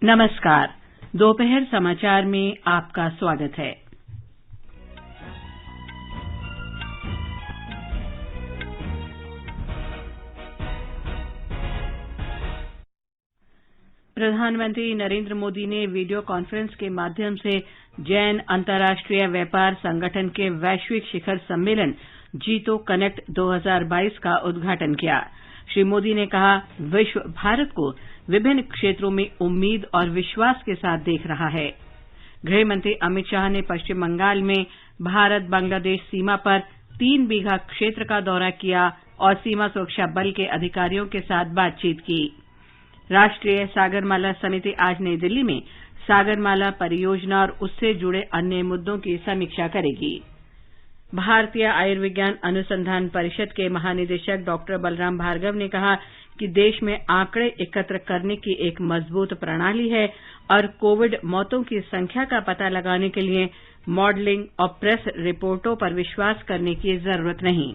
नमस्कार। दोपहर समाचार में आपका स्वागत है। प्रधानमंत्री नरेंद्र मोदी ने वीडियो कॉन्फ्रेंस के माध्यम से जैन अंतर्राष्ट्रीय व्यापार संगठन के वैश्विक शिखर सम्मेलन जीतो कनेक्ट 2022 का उद्घाटन किया। श्री मोदी ने कहा, विश्व भारत को विभिन्न क्षेत्रों में उम्मीद और विश्वास के साथ देख रहा है। गृह मंत्री अमित शाह ने पश्चिम बंगाल में भारत बांग्लादेश सीमा पर 3 बीघा क्षेत्र का दौरा किया और सीमा सुरक्षा बल के अधिकारियों के साथ बातचीत की। राष्ट्रीय सागरमाला समिति आज नई दिल्ली में सागरमाला परियोजना और उससे जुड़े अन्य मुद्दों की समीक्षा करेगी। भारतीय आयुर्विज्ञान अनुसंधान परिषद के महानिदेशक डॉक्टर बलराम भार्गव ने कहा कि देश में आंकड़े एकत्र करने की एक मजबूत प्रणाली है और कोविड मौतों की संख्या का पता लगाने के लिए मॉडलिंग और प्रेस रिपोर्टों पर विश्वास करने की जरूरत नहीं।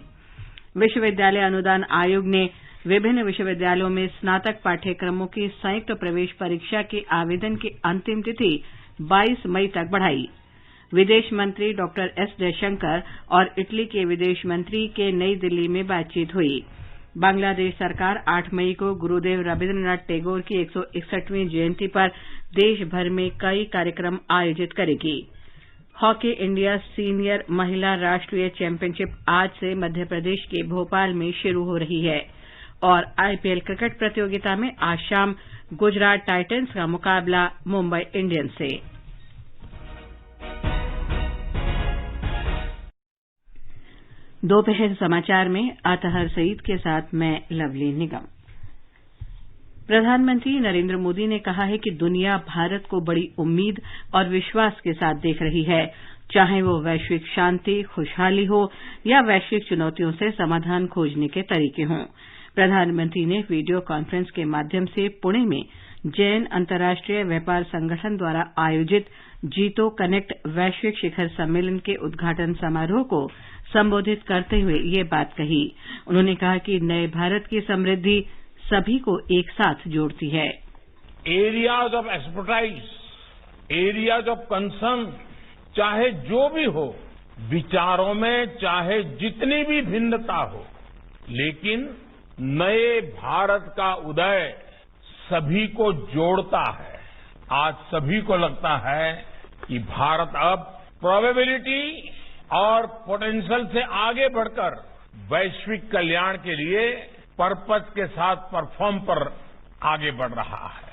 विश्वविद्यालय अनुदान आयोग ने विभिन्न विश्वविद्यालयों में स्नातक पाठ्यक्रमों की संयुक्त प्रवेश परीक्षा के आवेदन की अंतिम तिथि 22 मई तक बढ़ाई। विदेश मंत्री डॉक्टर एस जयशंकर और इटली के विदेश मंत्री के नई दिल्ली में बातचीत हुई। बांग्लादेश सरकार 8 मई को गुरुदेव रविन्द्रनाथ टैगोर की 161वीं जयंती पर देश भर में कई कार्यक्रम आयोजित करेगी। हॉकी इंडिया सीनियर महिला राष्ट्रीय चैंपियनशिप आज से मध्य प्रदेश के भोपाल में शुरू हो रही है और आईपीएल क्रिकेट प्रतियोगिता में आज शाम गुजरात टाइटंस का मुकाबला मुंबई इंडियंस से। दोपहर समाचार में अतहर सईद के साथ मैं लवली निगम। प्रधानमंत्री नरेंद्र मोदी ने कहा है कि दुनिया भारत को बड़ी उम्मीद और विश्वास के साथ देख रही है, चाहे वो वैश्विक शांति, खुशहाली हो या वैश्विक चुनौतियों से समाधान खोजने के तरीके हों। प्रधानमंत्री ने वीडियो कॉन्फ्रेंस के माध्यम से पुणे में जैन अंतर्राष्ट्रीय व्यापार संगठन द्वारा आयोजित जीतो कनेक्ट वैश्विक शिखर सम्मेलन के उद्घाटन समारोह को संबोधित करते हुए ये बात कही। उन्होंने कहा कि नए भारत की समृद्धि सभी को एक साथ जोड़ती है। Areas of expertise, areas of concern, चाहे जो भी हो, विचारों में चाहे जितनी भी भिन्नता हो, लेकिन नए भारत का उदय सभी को जोड़ता है। आज सभी को लगता है कि भारत अब प्रोबेबिलिटी और पोटेंशियल से आगे बढ़कर वैश्विक कल्याण के लिए पर्पस के साथ परफॉर्म पर आगे बढ़ रहा है।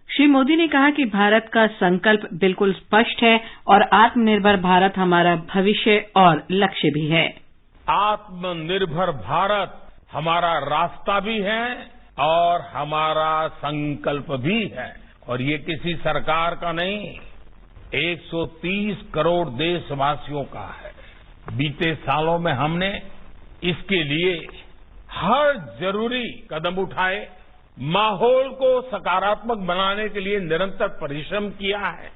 श्री मोदी ने कहा कि भारत का संकल्प बिल्कुल स्पष्ट है और आत्मनिर्भर भारत हमारा भविष्य और लक्ष्य भी है। आत्मनिर्भर भारत हमारा रास्ता भी है और हमारा संकल्प भी है, और ये किसी सरकार का नहीं, 130 करोड़ देशवासियों का है। बीते सालों में हमने इसके लिए हर जरूरी कदम उठाए, माहौल को सकारात्मक बनाने के लिए निरंतर परिश्रम किया है।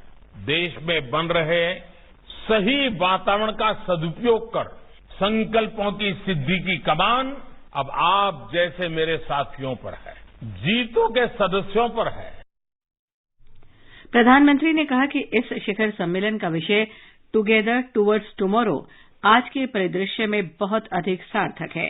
देश में बन रहे सही वातावरण का सदुपयोग कर संकल्पों की सिद्धि की कमान अब आप जैसे मेरे साथियों पर है, जीतो के सदस्यों पर है। प्रधानमंत्री ने कहा कि इस शिखर सम्मेलन का विषय टुगेदर टुवर्ड्स टुमारो आज के परिदृश्य में बहुत अधिक सार्थक है।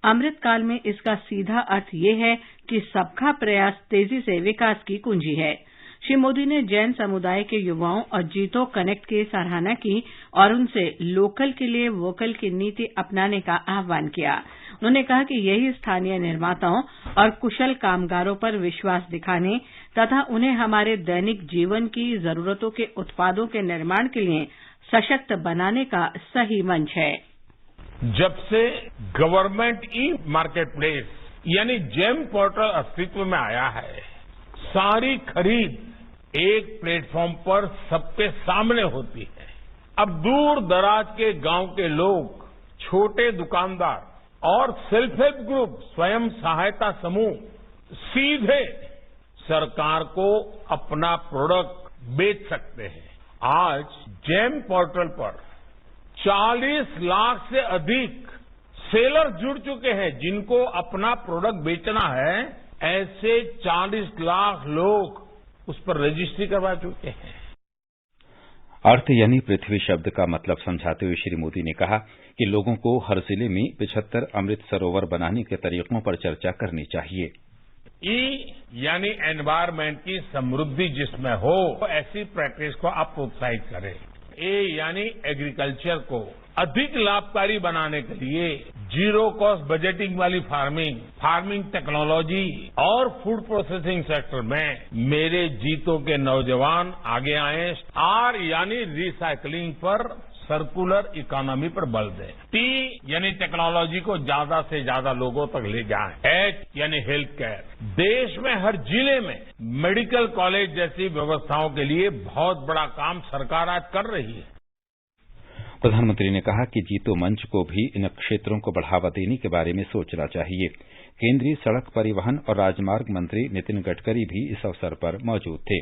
अमृतकाल में इसका सीधा अर्थ ये है कि सबका प्रयास तेजी से विकास की कुंजी है। श्री मोदी ने जैन समुदाय के युवाओं और जीतो कनेक्ट की सराहना की और उनसे लोकल के लिए वोकल की नीति अपनाने का आह्वान किया। उन्होंने कहा कि यही स्थानीय निर्माताओं और कुशल कामगारों पर विश्वास दिखाने तथा उन्हें हमारे दैनिक जीवन की जरूरतों के उत्पादों के निर्माण के लिए सशक्त बनाने का सही मंच है। जब से गवर्नमेंट ई मार्केट प्लेस यानी जेम पोर्टल अस्तित्व में आया है, सारी खरीद एक प्लेटफॉर्म पर सबके सामने होती है। अब दूर दराज के गांव के लोग, छोटे दुकानदार और सेल्फ हेल्प ग्रुप, स्वयं सहायता समूह सीधे सरकार को अपना प्रोडक्ट बेच सकते हैं। आज जेम पोर्टल पर 40 लाख से अधिक सेलर जुड़ चुके हैं जिनको अपना प्रोडक्ट बेचना है। ऐसे 40 लाख लोग उस पर रजिस्ट्री करवा चुके हैं। अर्थ यानी पृथ्वी शब्द का मतलब समझाते हुए श्री मोदी ने कहा कि लोगों को हर जिले में 75 अमृत सरोवर बनाने के तरीकों पर चर्चा करनी चाहिए। ई यानी एनवायरमेंट की समृद्धि जिसमें हो, ऐसी प्रैक्टिस को आप प्रोत्साहित करें। ए यानी एग्रीकल्चर को अधिक लाभकारी बनाने के लिए जीरो कॉस्ट बजटिंग वाली फार्मिंग टेक्नोलॉजी और फूड प्रोसेसिंग सेक्टर में मेरे जीतों के नौजवान आगे आए। आर यानी रिसाइकलिंग पर, सर्कुलर इकोनॉमी पर बल दें। टी यानी टेक्नोलॉजी को ज्यादा से ज्यादा लोगों तक ले जाएं। एच यानी हेल्थ केयर। देश में हर जिले में मेडिकल कॉलेज जैसी व्यवस्थाओं के लिए बहुत बड़ा काम सरकार आज कर रही है। प्रधानमंत्री ने कहा कि जीतो मंच को भी इन क्षेत्रों को बढ़ावा देने के बारे में सोचना चाहिए। केंद्रीय सड़क परिवहन और राजमार्ग मंत्री नितिन गडकरी भी इस अवसर पर मौजूद थे।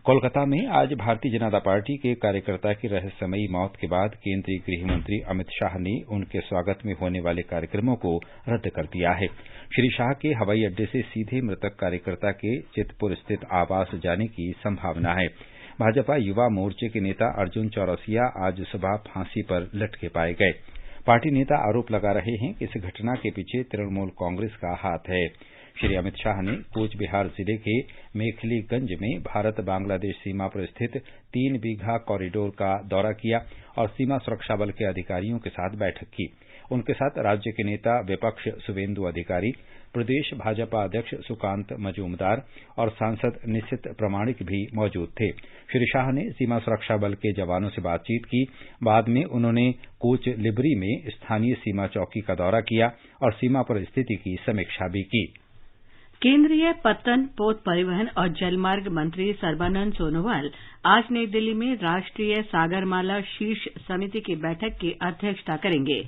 कोलकाता में आज भारतीय जनता पार्टी के कार्यकर्ता की रहस्यमयी मौत के बाद केंद्रीय गृह मंत्री अमित शाह ने उनके स्वागत में होने वाले कार्यक्रमों को रद्द कर दिया है। श्री शाह के हवाई अड्डे से सीधे मृतक कार्यकर्ता के चितपुर स्थित आवास जाने की संभावना है। भाजपा युवा मोर्चे के नेता अर्जुन चौरसिया आज सुबह फांसी पर लटके पाए गए। पार्टी नेता आरोप लगा रहे हैं कि इस घटना के पीछे तृणमूल कांग्रेस का हाथ है। श्री अमित शाह ने कूच बिहार जिले के मेखलीगंज में भारत बांग्लादेश सीमा पर स्थित 3 बीघा कॉरिडोर का दौरा किया और सीमा सुरक्षा बल के अधिकारियों के साथ बैठक की। उनके साथ राज्य के नेता विपक्ष शुवेंदु अधिकारी, प्रदेश भाजपा अध्यक्ष सुकांत मजूमदार और सांसद निशित प्रमाणिक भी मौजूद थे। श्री शाह ने सीमा सुरक्षा बल के जवानों से बातचीत की। बाद में उन्होंने कोच लिबरी में स्थानीय सीमा चौकी का दौरा किया और सीमा पर स्थिति की समीक्षा भी की। केंद्रीय पत्तन, पोत परिवहन और जलमार्ग मंत्री सर्बानंद सोनोवाल आज नई दिल्ली में राष्ट्रीय सागरमाला शीर्ष समिति की बैठक की अध्यक्षता करेंगे।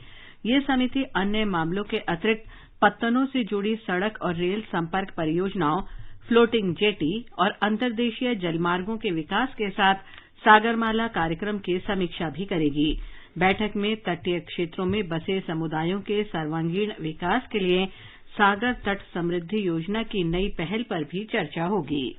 ये समिति अन्य मामलों के अतिरिक्त पत्तनों से जुड़ी सड़क और रेल संपर्क परियोजनाओं, फ्लोटिंग जेटी और अंतर्देशीय जलमार्गों के विकास के साथ सागरमाला कार्यक्रम की समीक्षा भी करेगी। बैठक में तटीय क्षेत्रों में बसे समुदायों के सर्वांगीण विकास के लिए सागर तट समृद्धि योजना की नई पहल पर भी चर्चा होगी।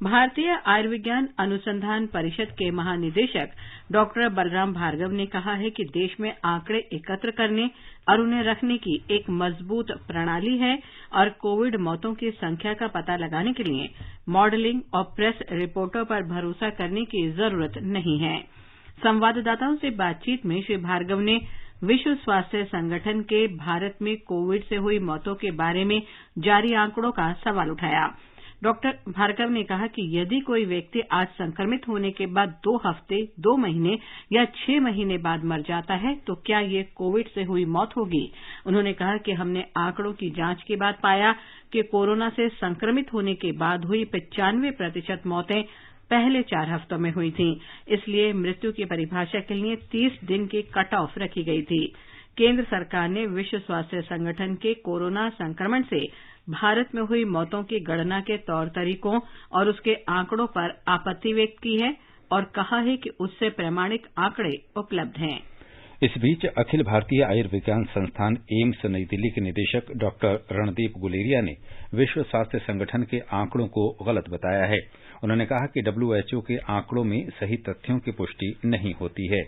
भारतीय आयुर्विज्ञान अनुसंधान परिषद के महानिदेशक डॉक्टर बलराम भार्गव ने कहा है कि देश में आंकड़े एकत्र करने और उन्हें रखने की एक मजबूत प्रणाली है और कोविड मौतों की संख्या का पता लगाने के लिए मॉडलिंग और प्रेस रिपोर्टों पर भरोसा करने की जरूरत नहीं है। संवाददाताओं से बातचीत में श्री भार्गव ने विश्व स्वास्थ्य संगठन के भारत में कोविड से हुई मौतों के बारे में जारी आंकड़ों का सवाल उठाया। डॉक्टर भार्गव ने कहा कि यदि कोई व्यक्ति आज संक्रमित होने के बाद 2 हफ्ते, 2 महीने या 6 महीने बाद मर जाता है तो क्या ये कोविड से हुई मौत होगी। उन्होंने कहा कि हमने आंकड़ों की जांच के बाद पाया कि कोरोना से संक्रमित होने के बाद हुई 95% मौतें पहले 4 हफ्तों में हुई थीं। इसलिए मृत्यु की परिभाषा के लिए 30 दिन की कट ऑफ रखी गई थी। केंद्र सरकार ने विश्व स्वास्थ्य संगठन के कोरोना संक्रमण से भारत में हुई मौतों की गणना के तौर तरीकों और उसके आंकड़ों पर आपत्ति व्यक्त की है और कहा है कि उससे प्रामाणिक आंकड़े उपलब्ध हैं। इस बीच अखिल भारतीय आयुर्विज्ञान संस्थान एम्स नई दिल्ली के निदेशक डॉक्टर रणदीप गुलेरिया ने विश्व स्वास्थ्य संगठन के आंकड़ों को गलत बताया है। उन्होंने कहा कि WHO के आंकड़ों में सही तथ्यों की पुष्टि नहीं होती है।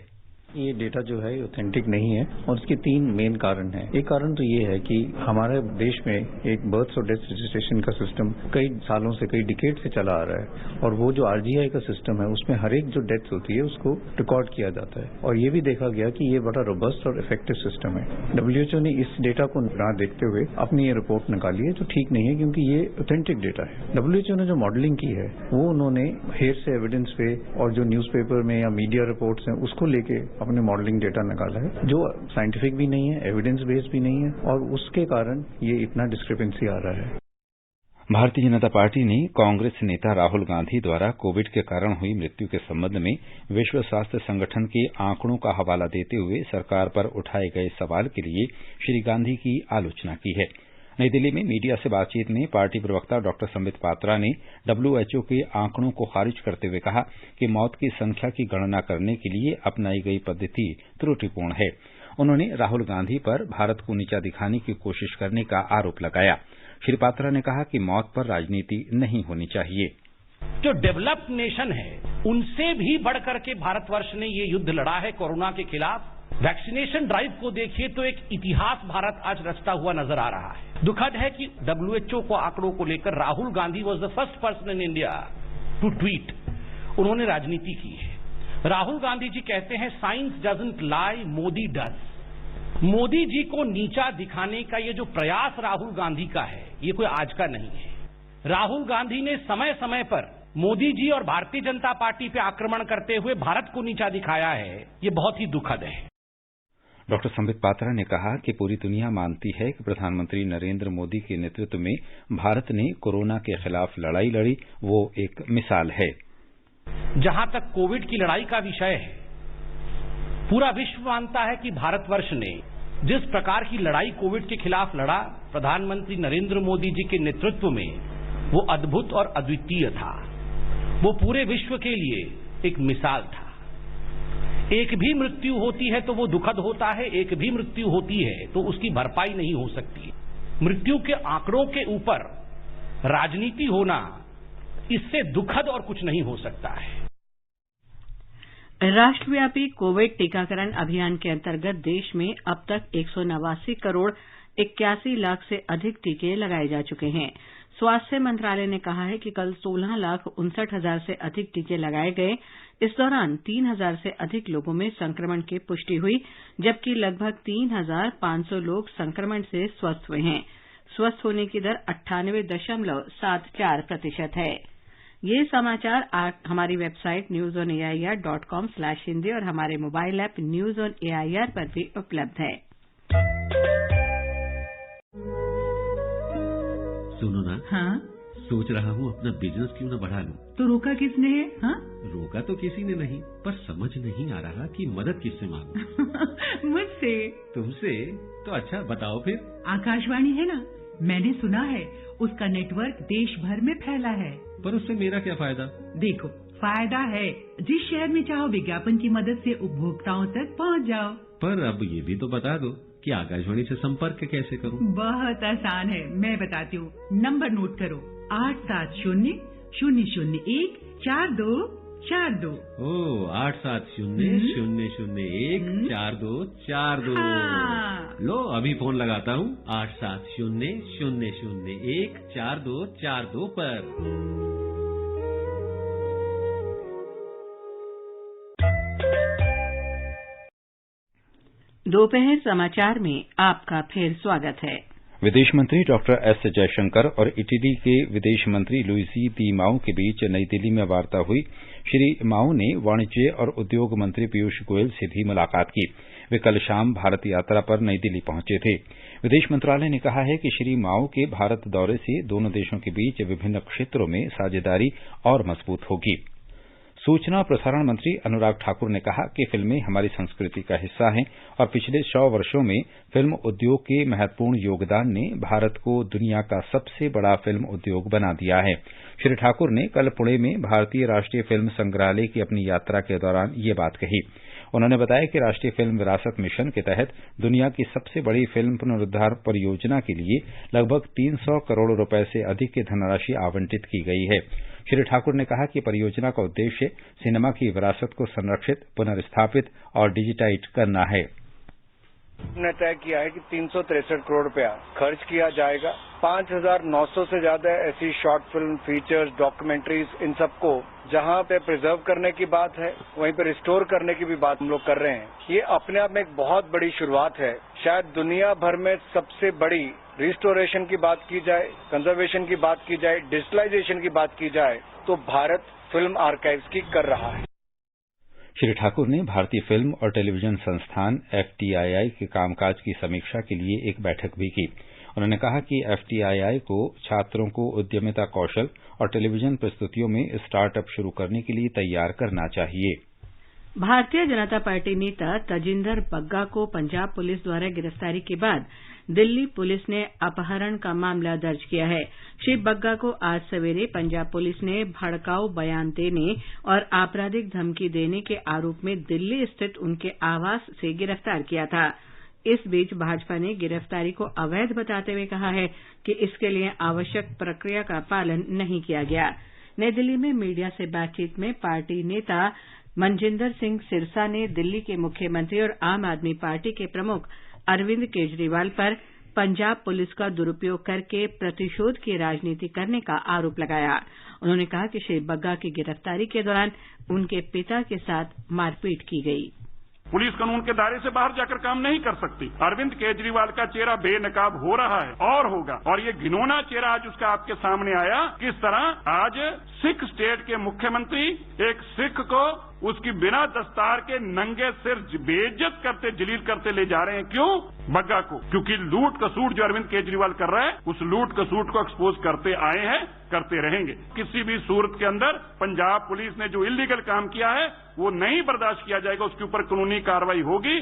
ये डेटा जो है ऑथेंटिक नहीं है और इसके 3 मेन कारण हैं। एक कारण तो ये है कि हमारे देश में एक बर्थ और डेथ रजिस्ट्रेशन का सिस्टम कई सालों से, कई डिकेड से चला आ रहा है और वो जो RGI का सिस्टम है उसमें हर एक जो डेथ होती है उसको रिकॉर्ड किया जाता है और ये भी देखा गया कि ये बड़ा रोबस्ट और इफेक्टिव सिस्टम है। WHO ने इस डेटा को ना देखते हुए अपनी ये रिपोर्ट निकाली है जो ठीक नहीं है क्योंकि ये ऑथेंटिक डेटा है। WHO ने जो मॉडलिंग की है वो उन्होंने हेर से एविडेंस पे और जो न्यूज़पेपर में या मीडिया रिपोर्ट्स हैं उसको लेके अपने मॉडलिंग डेटा निकाला है जो साइंटिफिक भी नहीं है, एविडेंस बेस्ड भी नहीं है और उसके कारण ये इतना डिस्क्रिपेंसी आ रहा है। भारतीय जनता पार्टी ने कांग्रेस नेता राहुल गांधी द्वारा कोविड के कारण हुई मृत्यु के संबंध में विश्व स्वास्थ्य संगठन के आंकड़ों का हवाला देते हुए सरकार पर उठाए गए सवाल के लिए श्री गांधी की आलोचना की है। नई दिल्ली में मीडिया से बातचीत में पार्टी प्रवक्ता डॉक्टर संबित पात्रा ने WHO के आंकड़ों को खारिज करते हुए कहा कि मौत की संख्या की गणना करने के लिए अपनाई गई पद्धति त्रुटिपूर्ण है। उन्होंने राहुल गांधी पर भारत को नीचा दिखाने की कोशिश करने का आरोप लगाया। श्री पात्रा ने कहा कि मौत पर राजनीति नहीं होनी चाहिए। जो डेवलप्ड नेशन है उनसे भी बढ़कर के भारतवर्ष ने ये युद्ध लड़ा है कोरोना के खिलाफ। वैक्सीनेशन ड्राइव को देखिए तो एक इतिहास भारत आज रचता हुआ नजर आ रहा है। दुखद है कि WHO को आंकड़ों को लेकर Rahul Gandhi was the first person in India to tweet. उन्होंने राजनीति की है। राहुल गांधी जी कहते हैं science doesn't lie, Modi does. Modi ji को नीचा दिखाने का ये जो प्रयास राहुल गांधी का है, ये कोई आज का नहीं है। राहुल गांधी ने समय समय पर मोदी जी और भारतीय जनता पार्टी पे आक्रमण करते हुए भारत को नीचा दिखाया है। ये बहुत ही दुखद है। डॉक्टर संबित पात्रा ने कहा कि पूरी दुनिया मानती है कि प्रधानमंत्री नरेंद्र मोदी के नेतृत्व में भारत ने कोरोना के खिलाफ लड़ाई लड़ी, वो एक मिसाल है। जहां तक कोविड की लड़ाई का विषय है, पूरा विश्व मानता है कि भारतवर्ष ने जिस प्रकार की लड़ाई कोविड के खिलाफ लड़ा, प्रधानमंत्री नरेंद्र मोदी जी के नेतृत्व में, वो अद्भुत और अद्वितीय था। वो पूरे विश्व के लिए एक मिसाल था। एक भी मृत्यु होती है तो वो दुखद होता है, एक भी मृत्यु होती है तो उसकी भरपाई नहीं हो सकती। मृत्यु के आंकड़ों के ऊपर राजनीति होना, इससे दुखद और कुछ नहीं हो सकता है। राष्ट्रव्यापी कोविड टीकाकरण अभियान के अंतर्गत देश में अब तक 189 करोड़ 81 लाख से अधिक टीके लगाए जा चुके हैं। स्वास्थ्य मंत्रालय ने कहा है कि कल 16,59,000 से अधिक टीके लगाए गए। इस दौरान 3,000 से अधिक लोगों में संक्रमण की पुष्टि हुई, जबकि लगभग 3,500 लोग संक्रमण से स्वस्थ हुए हैं। स्वस्थ होने की दर 98.74% है। ये समाचार हमारी वेबसाइट newsonair.com/हिंदी और हमारे mobile app news on AIR पर भी उपलब्ध है। सुनो ना, हाँ? सोच रहा हूँ अपना बिजनेस क्यों न बढ़ा लूं। तो रोका किसने है? हाँ? रोका तो किसी ने नहीं, पर समझ नहीं आ रहा कि मदद किससे मांगूं। मुझसे। तुमसे? तो अच्छा बताओ फिर। आकाशवाणी है ना, मैंने सुना है उसका नेटवर्क देश भर में फैला है। पर उससे मेरा क्या फायदा? देखो, फायदा है। जिस शहर में चाहो विज्ञापन की मदद से उपभोक्ताओं तक पहुंच जाओ। पर अब ये भी तो बता दो कि आकाशवाणी से संपर्क कैसे करूं? बहुत आसान है, मैं बताती हूँ। नंबर नोट करो, 870-001-4242। ओ, 870-001-4242। हाँ। लो अभी फोन लगाता हूँ 870-001-4242 पर। दोपहर समाचार में आपका फिर स्वागत है। विदेश मंत्री डॉक्टर एस जयशंकर और इटली के विदेश मंत्री लुइजी दी माओ के बीच नई दिल्ली में वार्ता हुई। श्री माओ ने वाणिज्य और उद्योग मंत्री पीयूष गोयल से भी मुलाकात की। वे कल शाम भारत यात्रा पर नई दिल्ली पहुंचे थे। विदेश मंत्रालय ने कहा है कि श्री माओ के भारत दौरे से दोनों देशों के बीच विभिन्न क्षेत्रों में साझेदारी और मजबूत होगी। सूचना और प्रसारण मंत्री अनुराग ठाकुर ने कहा कि फिल्में हमारी संस्कृति का हिस्सा हैं और पिछले 100 वर्षों में फिल्म उद्योग के महत्वपूर्ण योगदान ने भारत को दुनिया का सबसे बड़ा फिल्म उद्योग बना दिया है। श्री ठाकुर ने कल पुणे में भारतीय राष्ट्रीय फिल्म संग्रहालय की अपनी यात्रा के दौरान ये बात कही। उन्होंने बताया कि राष्ट्रीय फिल्म विरासत मिशन के तहत दुनिया की सबसे बड़ी फिल्म पुनरुद्धार परियोजना के लिए लगभग 300 करोड़ रुपए से अधिक की धनराशि आवंटित की गई है। श्री ठाकुर ने कहा कि परियोजना का उद्देश्य सिनेमा की विरासत को संरक्षित, पुनर्स्थापित और डिजिटाइज करना है। हमने तय किया है कि 363 करोड़ रुपया खर्च किया जाएगा। 5,900 से ज्यादा ऐसी शॉर्ट फिल्म, फीचर्स, डॉक्यूमेंट्रीज, इन सबको जहां पे प्रिजर्व करने की बात है, वहीं पे रिस्टोर करने की भी बात हम लोग कर रहे हैं। ये अपने आप में एक बहुत बड़ी शुरुआत है। शायद दुनिया भर में सबसे बड़ी रिस्टोरेशन की बात की जाए, कंजर्वेशन की बात की जाए, डिजिटलाइजेशन की बात की जाए, तो भारत फिल्म आर्काइव्स की कर रहा है। श्री ठाकुर ने भारतीय फिल्म और टेलीविजन संस्थान FTII के कामकाज की समीक्षा के लिए एक बैठक भी की। उन्होंने कहा कि FTII को छात्रों को उद्यमिता कौशल और टेलीविजन प्रस्तुतियों में स्टार्टअप शुरू करने के लिए तैयार करना चाहिए। भारतीय जनता पार्टी नेता तजिंदर बग्गा को पंजाब पुलिस द्वारा गिरफ्तारी के बाद दिल्ली पुलिस ने अपहरण का मामला दर्ज किया है। श्री बग्गा को आज सवेरे पंजाब पुलिस ने भड़काऊ बयान देने और आपराधिक धमकी देने के आरोप में दिल्ली स्थित उनके आवास से गिरफ्तार किया था। इस बीच भाजपा ने गिरफ्तारी को अवैध बताते हुए कहा है कि इसके लिए आवश्यक प्रक्रिया का पालन नहीं किया गया। नई दिल्ली में मीडिया से बातचीत में पार्टी नेता मनजिंदर सिंह सिरसा ने दिल्ली के मुख्यमंत्री और आम आदमी पार्टी के प्रमुख अरविंद केजरीवाल पर पंजाब पुलिस का दुरुपयोग करके प्रतिशोध की राजनीति करने का आरोप लगाया। उन्होंने कहा कि श्री बग्गा की गिरफ्तारी के दौरान उनके पिता के साथ मारपीट की गई। पुलिस कानून के दायरे से बाहर जाकर काम नहीं कर सकती। अरविंद केजरीवाल का चेहरा बेनकाब हो रहा है और होगा, और ये घिनौना चेहरा आज उसका आपके सामने आया। किस तरह आज सिख स्टेट के मुख्यमंत्री एक सिख को उसकी बिना दस्तार के नंगे सिर बेइज्जत करते, जलील करते ले जा रहे हैं। क्यों? बग्गा को। क्योंकि लूट कसूट जो अरविंद केजरीवाल कर रहा है, उस लूट कसूट को एक्सपोज करते आए हैं, करते रहेंगे। किसी भी सूरत के अंदर पंजाब पुलिस ने जो इलीगल काम किया है वो नहीं बर्दाश्त किया जाएगा, उसके ऊपर कानूनी कार्रवाई होगी।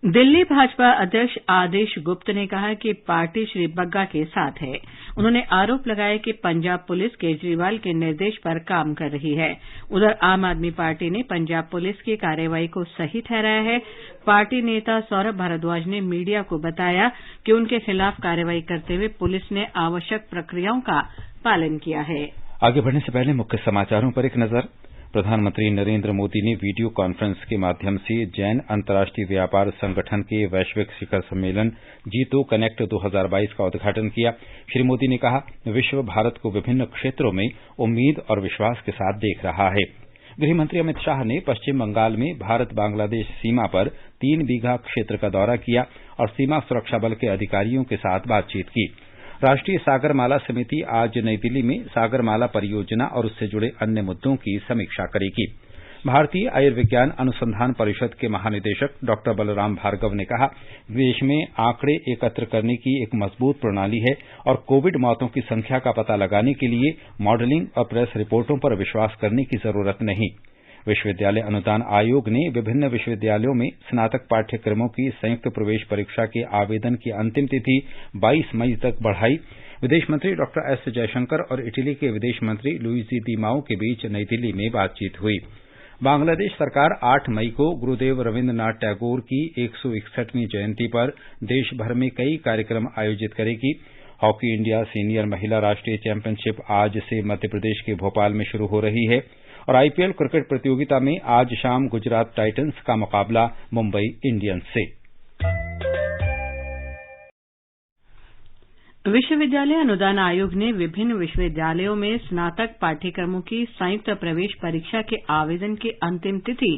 दिल्ली भाजपा अध्यक्ष आदेश गुप्त ने कहा कि पार्टी श्री बग्गा के साथ है। उन्होंने आरोप लगाया कि पंजाब पुलिस केजरीवाल के निर्देश पर काम कर रही है। उधर आम आदमी पार्टी ने पंजाब पुलिस की कार्रवाई को सही ठहराया है। पार्टी नेता सौरभ भारद्वाज ने मीडिया को बताया कि उनके खिलाफ कार्रवाई करते हुए पुलिस ने आवश्यक प्रक्रियाओं का पालन किया है। आगे बढ़ने से पहले मुख्य समाचारों पर एक नजर। प्रधानमंत्री नरेंद्र मोदी ने वीडियो कॉन्फ्रेंस के माध्यम से जैन अंतर्राष्ट्रीय व्यापार संगठन के वैश्विक शिखर सम्मेलन जीतो कनेक्ट 2022 का उद्घाटन किया। श्री मोदी ने कहा, विश्व भारत को विभिन्न क्षेत्रों में उम्मीद और विश्वास के साथ देख रहा है। गृहमंत्री अमित शाह ने पश्चिम बंगाल में भारत बांग्लादेश सीमा पर 3 बीघा क्षेत्र का दौरा किया और सीमा सुरक्षा बल के अधिकारियों के साथ बातचीत की। राष्ट्रीय सागरमाला समिति आज नई दिल्ली में सागरमाला परियोजना और उससे जुड़े अन्य मुद्दों की समीक्षा करेगी। भारतीय आयुर्विज्ञान अनुसंधान परिषद के महानिदेशक डॉ बलराम भार्गव ने कहा, देश में आंकड़े एकत्र करने की एक मजबूत प्रणाली है और कोविड मौतों की संख्या का पता लगाने के लिए मॉडलिंग और प्रेस रिपोर्टों पर विश्वास करने की जरूरत नहीं। विश्वविद्यालय अनुदान आयोग ने विभिन्न विश्वविद्यालयों में स्नातक पाठ्यक्रमों की संयुक्त प्रवेश परीक्षा के आवेदन की अंतिम तिथि 22 मई तक बढ़ाई। विदेश मंत्री डॉ एस जयशंकर और इटली के विदेश मंत्री लुइजी डी माओ के बीच नई दिल्ली में बातचीत हुई। बांग्लादेश सरकार 8 मई को गुरुदेव रविन्द्रनाथ टैगोर की 161वीं जयंती पर देश भर में कई कार्यक्रम आयोजित करेगी। हॉकी इंडिया सीनियर महिला राष्ट्रीय चैंपियनशिप आज से मध्य प्रदेश के भोपाल में शुरू हो रही है और आईपीएल क्रिकेट प्रतियोगिता में आज शाम गुजरात टाइटंस का मुकाबला मुंबई इंडियंस से। विश्वविद्यालय अनुदान आयोग ने विभिन्न विश्वविद्यालयों में स्नातक पाठ्यक्रमों की संयुक्त प्रवेश परीक्षा के आवेदन की अंतिम तिथि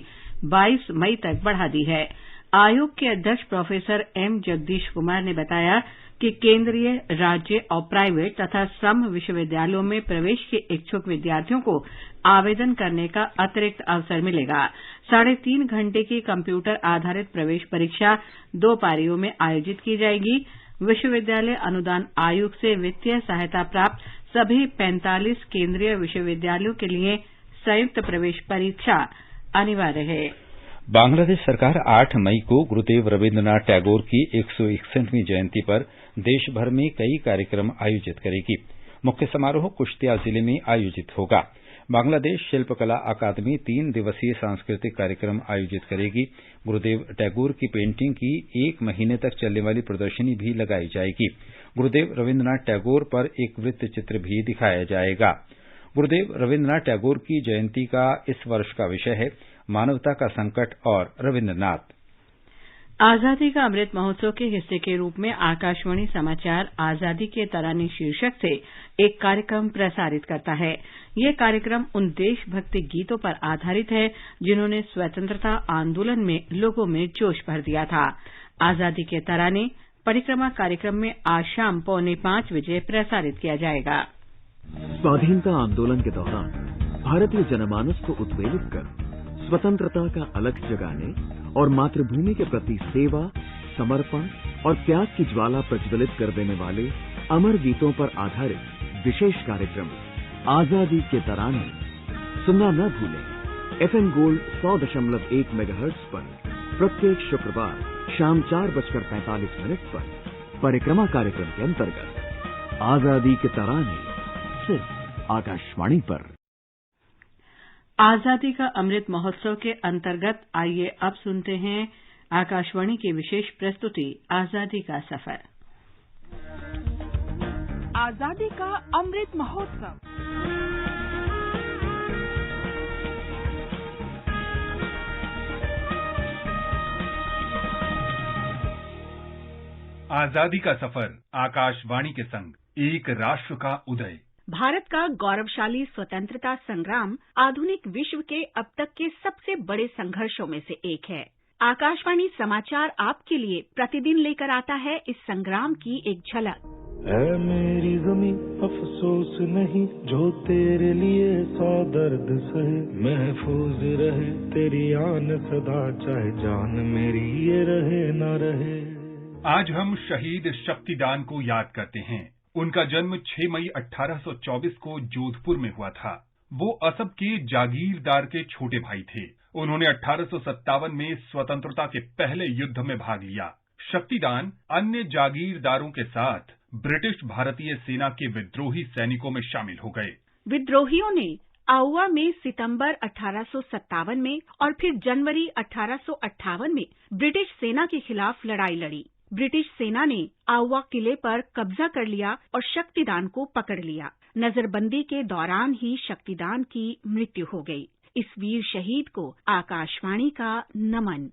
22 मई तक बढ़ा दी है। आयोग के अध्यक्ष प्रोफेसर एम जगदीश कुमार ने बताया कि केंद्रीय, राज्य और प्राइवेट तथा सम विश्वविद्यालयों में प्रवेश के इच्छुक विद्यार्थियों को आवेदन करने का अतिरिक्त अवसर मिलेगा। 3.5 घंटे की कंप्यूटर आधारित प्रवेश परीक्षा 2 पारियों में आयोजित की जाएगी। विश्वविद्यालय अनुदान आयोग से वित्तीय सहायता प्राप्त सभी 45 केंद्रीय विश्वविद्यालयों के लिए संयुक्त प्रवेश परीक्षा अनिवार्य है। बांग्लादेश सरकार 8 मई को गुरुदेव रविन्द्रनाथ टैगोर की 161वीं जयंती पर देश भर में कई कार्यक्रम आयोजित करेगी। मुख्य समारोह कुश्तिया जिले में आयोजित होगा। बांग्लादेश शिल्पकला अकादमी 3 दिवसीय सांस्कृतिक कार्यक्रम आयोजित करेगी। गुरुदेव टैगोर की पेंटिंग की 1 महीने तक चलने वाली प्रदर्शनी भी लगाई जाएगी। गुरुदेव रविन्द्रनाथ टैगोर पर एक वृत्त चित्र भी दिखाया जाएगा। गुरुदेव रविन्द्रनाथ टैगोर की जयंती का इस वर्ष का विषय है मानवता का संकट और रविन्द्रनाथ। आजादी का अमृत महोत्सव के हिस्से के रूप में आकाशवाणी समाचार आजादी के तराने शीर्षक से एक कार्यक्रम प्रसारित करता है। ये कार्यक्रम उन देशभक्ति गीतों पर आधारित है जिन्होंने स्वतंत्रता आंदोलन में लोगों में जोश भर दिया था। आजादी के तराने परिक्रमा कार्यक्रम में आज शाम 4:45 बजे प्रसारित किया जाएगा। स्वाधीनता आंदोलन के दौरान भारतीय जनमानस को उत्प्रेरित कर स्वतंत्रता का अलख जगाने और मातृभूमि के प्रति सेवा, समर्पण और त्याग की ज्वाला प्रज्वलित कर देने वाले अमर गीतों पर आधारित विशेष कार्यक्रम आजादी के तराने सुनना न भूलें। एफएम गोल्ड 100.1 मेगाहर्ट्ज पर प्रत्येक शुक्रवार शाम 4:45 पर परिक्रमा कार्यक्रम के अंतर्गत आजादी के तराने सिर्फ आकाशवाणी पर। आजादी का अमृत महोत्सव के अंतर्गत आइए अब सुनते हैं आकाशवाणी की विशेष प्रस्तुति आजादी का सफर। आजादी का अमृत महोत्सव। आजादी का सफर आकाशवाणी के संग, एक राष्ट्र का उदय। भारत का गौरवशाली स्वतंत्रता संग्राम आधुनिक विश्व के अब तक के सबसे बड़े संघर्षों में से एक है। आकाशवाणी समाचार आपके लिए प्रतिदिन लेकर आता है इस संग्राम की एक झलक। ऐ मेरी ज़मीं अफसोस नहीं, जो तेरे लिए सौ दर्द सहे, महफूज रहे तेरी आन सदा, चाहे जान मेरी ये रहे न रहे। आज हम शहीद शक्तिदान को याद करते हैं। उनका जन्म 6 मई 1824 को जोधपुर में हुआ था। वो असब के जागीरदार के छोटे भाई थे। उन्होंने 1857 में स्वतंत्रता के पहले युद्ध में भाग लिया। शक्तिदान अन्य जागीरदारों के साथ ब्रिटिश भारतीय सेना के विद्रोही सैनिकों में शामिल हो गए। विद्रोहियों ने आउवा में सितंबर 1857 में और फिर जनवरी 1858 में ब्रिटिश सेना के खिलाफ लड़ाई लड़ी। ब्रिटिश सेना ने आउवा किले पर कब्जा कर लिया और शक्तिदान को पकड़ लिया। नजरबंदी के दौरान ही शक्तिदान की मृत्यु हो गई। इस वीर शहीद को आकाशवाणी का नमन।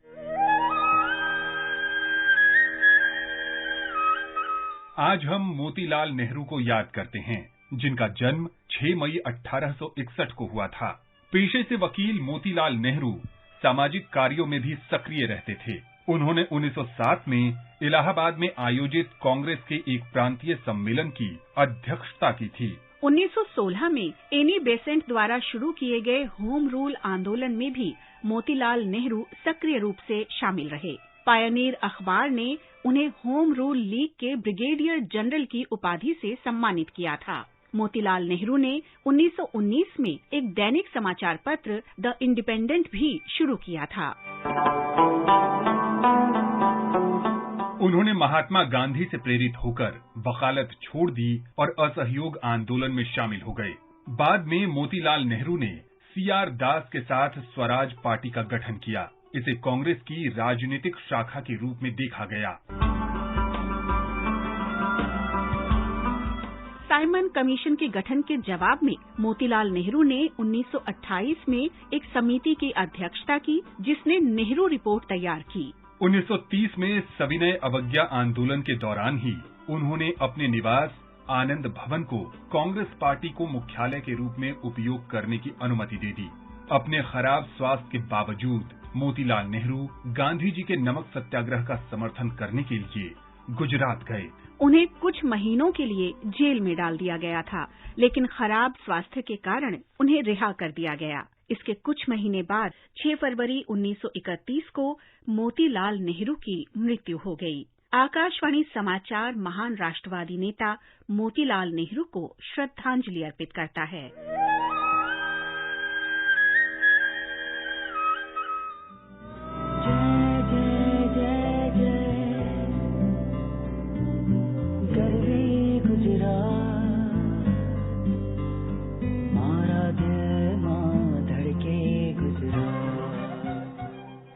आज हम मोतीलाल नेहरू को याद करते हैं, जिनका जन्म 6 मई 1861 को हुआ था। पेशे से वकील मोतीलाल नेहरू सामाजिक कार्यों में भी सक्रिय रहते थे। उन्होंने 1907 में इलाहाबाद में आयोजित कांग्रेस के एक प्रांतीय सम्मेलन की अध्यक्षता की थी। 1916 में एनी बेसेंट द्वारा शुरू किए गए होम रूल आंदोलन में भी मोतीलाल नेहरू सक्रिय रूप से शामिल रहे। पायनियर अखबार ने उन्हें होम रूल लीग के ब्रिगेडियर जनरल की उपाधि से सम्मानित किया था। मोतीलाल नेहरू ने 1919 में एक दैनिक समाचार पत्र द इंडिपेंडेंट भी शुरू किया था। उन्होंने महात्मा गांधी से प्रेरित होकर वकालत छोड़ दी और असहयोग आंदोलन में शामिल हो गए। बाद में मोतीलाल नेहरू ने CR दास के साथ स्वराज पार्टी का गठन किया। इसे कांग्रेस की राजनीतिक शाखा के रूप में देखा गया। साइमन कमीशन के गठन के जवाब में मोतीलाल नेहरू ने 1928 में एक समिति की अध्यक्षता की, जिसने नेहरू रिपोर्ट तैयार की। 1930 में सविनय अवज्ञा आंदोलन के दौरान ही उन्होंने अपने निवास आनंद भवन को कांग्रेस पार्टी को मुख्यालय के रूप में उपयोग करने की अनुमति दे दी। अपने खराब स्वास्थ्य के बावजूद मोतीलाल नेहरू गांधी जी के नमक सत्याग्रह का समर्थन करने के लिए गुजरात गए। उन्हें कुछ महीनों के लिए जेल में डाल दिया गया था, लेकिन खराब स्वास्थ्य के कारण उन्हें रिहा कर दिया गया। इसके कुछ महीने बाद 6 फरवरी 1931 को मोतीलाल नेहरू की मृत्यु हो गई। आकाशवाणी समाचार महान राष्ट्रवादी नेता मोतीलाल नेहरू को श्रद्धांजलि अर्पित करता है।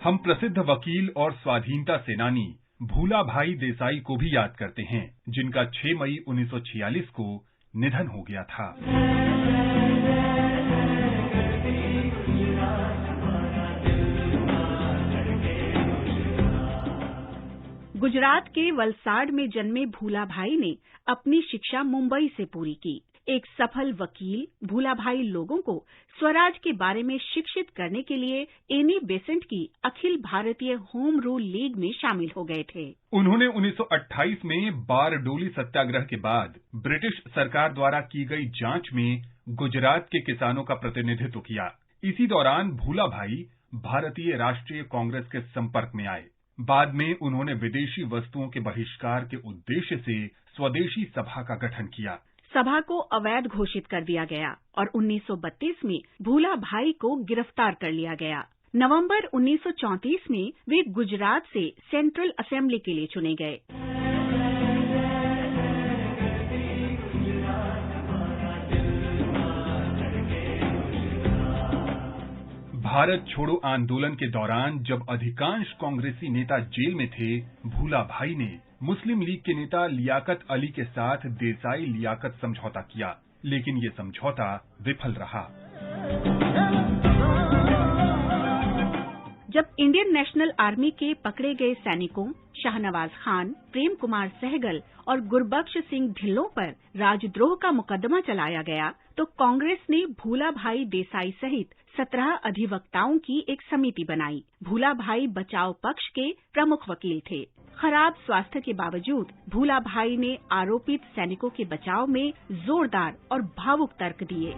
हम प्रसिद्ध वकील और स्वाधीनता सेनानी भूला भाई देसाई को भी याद करते हैं, जिनका 6 मई 1946 को निधन हो गया था। गुजरात के वलसाड में जन्मे भूला भाई ने अपनी शिक्षा मुंबई से पूरी की। एक सफल वकील भूला भाई लोगों को स्वराज के बारे में शिक्षित करने के लिए एनी बेसेंट की Akhil Bharatiya home rule league में शामिल हो गए थे। उन्होंने 1928 में बारडोली सत्याग्रह के बाद ब्रिटिश सरकार द्वारा की गई जांच में गुजरात के किसानों का प्रतिनिधित्व किया। इसी दौरान भूला भाई भारतीय राष्ट्रीय कांग्रेस के संपर्क में आए। बाद में उन्होंने विदेशी वस्तुओं के बहिष्कार के उद्देश्य से स्वदेशी सभा का गठन किया। सभा को अवैध घोषित कर दिया गया और 1932 में भूला भाई को गिरफ्तार कर लिया गया। नवंबर 1934 में वे गुजरात से सेंट्रल असेंबली के लिए चुने गए। भारत छोड़ो आंदोलन के दौरान जब अधिकांश कांग्रेसी नेता जेल में थे, भूला भाई ने मुस्लिम लीग के नेता लियाकत अली के साथ देसाई लियाकत समझौता किया, लेकिन ये समझौता विफल रहा। जब इंडियन नेशनल आर्मी के पकड़े गए सैनिकों शाहनवाज खान, प्रेम कुमार सहगल और गुरबख्श सिंह ढिल्लों पर राजद्रोह का मुकदमा चलाया गया, तो कांग्रेस ने भूलाभाई देसाई सहित 17 अधिवक्ताओं की एक समिति बनाई। भूलाभाई बचाव पक्ष के प्रमुख वकील थे। खराब स्वास्थ्य के बावजूद भूलाभाई ने आरोपित सैनिकों के बचाव में जोरदार और भावुक तर्क दिए।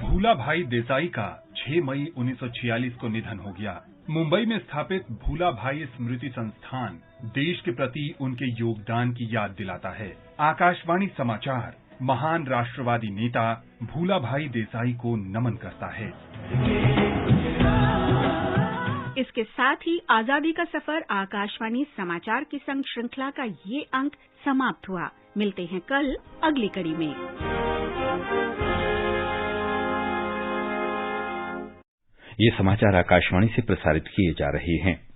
भूलाभाई देसाई का 6 मई 1946 को निधन हो गया। मुंबई में स्थापित भूलाभाई स्मृति संस्थान देश के प्रति उनके योगदान की याद दिलाता है। आकाशवाणी समाचार महान राष्ट्रवादी नेता भूलाभाई देसाई को नमन करता है। इसके साथ ही आजादी का सफर आकाशवाणी समाचार की संग श्रृंखला का ये अंक समाप्त हुआ। मिलते हैं कल अगली कड़ी में। ये समाचार आकाशवाणी से प्रसारित किए जा रहे हैं।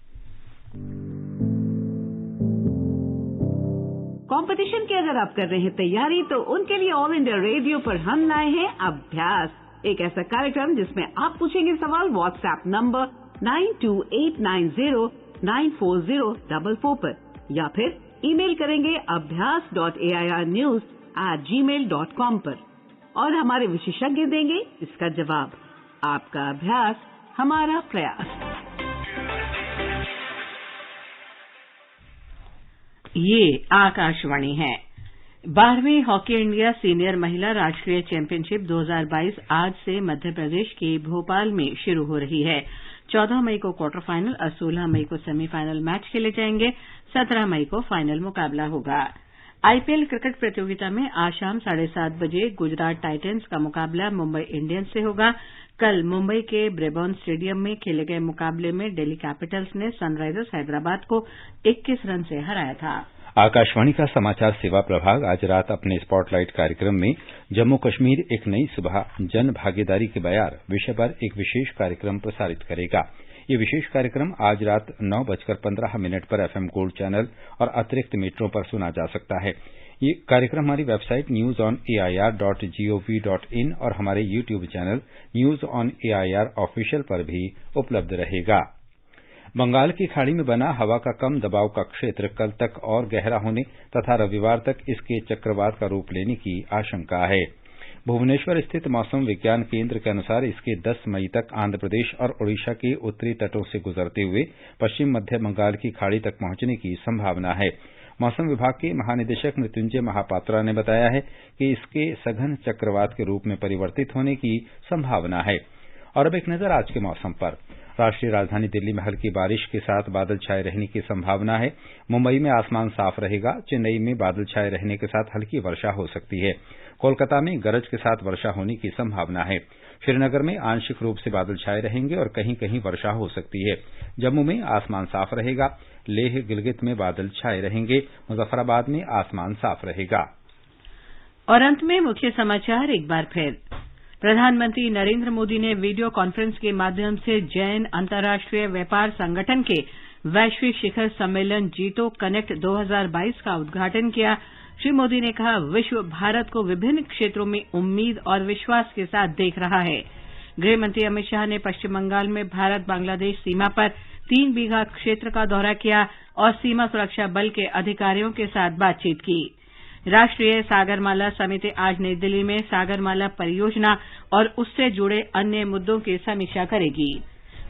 कंपटीशन की अगर आप कर रहे हैं तैयारी, तो उनके लिए ऑल इंडिया रेडियो पर हम लाए हैं अभ्यास, एक ऐसा कार्यक्रम जिसमें आप पूछेंगे सवाल व्हाट्सएप नंबर 9289094044 पर, या फिर ईमेल करेंगे abhyas.airnews@gmail.com पर, और हमारे विशेषज्ञ देंगे इसका जवाब। आपका अभ्यास हमारा प्रयास। ये आकाशवाणी है। 12वीं हॉकी इंडिया सीनियर महिला राष्ट्रीय चैंपियनशिप 2022 आज से मध्य प्रदेश के भोपाल में शुरू हो रही है। 14 मई को क्वार्टर फाइनल और 16 मई को सेमीफाइनल मैच खेले जाएंगे। 17 मई को फाइनल मुकाबला होगा। आईपीएल क्रिकेट प्रतियोगिता में आज शाम 7:30 बजे गुजरात टाइटंस का मुकाबला मुंबई इंडियंस से होगा। कल मुंबई के ब्रेबॉर्न स्टेडियम में खेले गए मुकाबले में दिल्ली कैपिटल्स ने सनराइजर्स हैदराबाद को 21 रन से हराया था। आकाशवाणी का समाचार सेवा प्रभाग आज रात अपने स्पॉटलाइट कार्यक्रम में जम्मू कश्मीर एक नई सुबह जन भागीदारी के बयार विषय पर एक विशेष कार्यक्रम प्रसारित करेगा। ये विशेष कार्यक्रम आज रात 9:15 पर एफएम गोल्ड चैनल और अतिरिक्त मीटरों पर सुना जा सकता है। ये कार्यक्रम हमारी वेबसाइट newsonair.gov.in और हमारे YouTube channel news on AIR official पर भी उपलब्ध रहेगा। बंगाल की खाड़ी में बना हवा का कम दबाव का क्षेत्र कल तक और गहरा होने तथा रविवार तक इसके चक्रवात का रूप लेने की आशंका है। भुवनेश्वर स्थित मौसम विज्ञान केंद्र के अनुसार इसके 10 मई तक आंध्र प्रदेश और ओडिशा के उत्तरी तटों से गुजरते हुए पश्चिम मध्य बंगाल की खाड़ी तक पहुंचने की संभावना है। मौसम विभाग के महानिदेशक मृत्युंजय महापात्रा ने बताया है कि इसके सघन चक्रवात के रूप में परिवर्तित होने की संभावना है। और अब एक नजर आज के मौसम पर। राष्ट्रीय राजधानी दिल्ली में हल्की बारिश के साथ बादल छाए रहने की संभावना है। मुंबई में आसमान साफ रहेगा। चेन्नई में बादल छाए रहने के साथ हल्की वर्षा हो सकती है। कोलकाता में गरज के साथ वर्षा होने की संभावना है। श्रीनगर में आंशिक रूप से बादल छाए रहेंगे और कहीं कहीं वर्षा हो सकती है। जम्मू में आसमान साफ रहेगा। लेह गिलगित में बादल छाए रहेंगे। मुजफ्फराबाद में आसमान साफ रहेगा। और अंत में मुख्य समाचार एक बार फिर। प्रधानमंत्री नरेंद्र मोदी ने वीडियो कॉन्फ्रेंस के माध्यम से जैन अंतर्राष्ट्रीय व्यापार संगठन के वैश्विक शिखर सम्मेलन जीतो कनेक्ट 2022 का उद्घाटन किया। श्री मोदी ने कहा, विश्व भारत को विभिन्न क्षेत्रों में उम्मीद और विश्वास के साथ देख रहा है। गृह मंत्री अमित शाह ने पश्चिम बंगाल में भारत बांग्लादेश सीमा पर 3 बीघा क्षेत्र का दौरा किया और सीमा सुरक्षा बल के अधिकारियों के साथ बातचीत की। राष्ट्रीय सागरमाला समिति आज नई दिल्ली में सागरमाला परियोजना और उससे जुड़े अन्य मुद्दों की समीक्षा करेगी।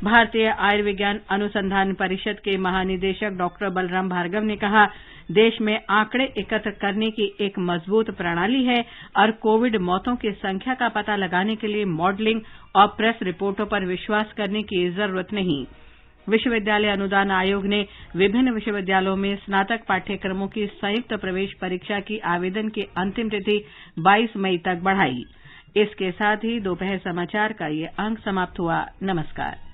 भारतीय आयुर्विज्ञान अनुसंधान परिषद के महानिदेशक डॉक्टर बलराम भार्गव ने कहा, देश में आंकड़े एकत्र करने की एक मजबूत प्रणाली है और कोविड मौतों की संख्या का पता लगाने के लिए मॉडलिंग और प्रेस रिपोर्टों पर विश्वास करने की जरूरत नहीं। विश्वविद्यालय अनुदान आयोग ने विभिन्न विश्वविद्यालयों में स्नातक पाठ्यक्रमों की संयुक्त प्रवेश परीक्षा की आवेदन की अंतिम तिथि 22 मई तक बढ़ाई। इसके साथ ही दोपहर समाचार का ये अंक समाप्त हुआ। नमस्कार।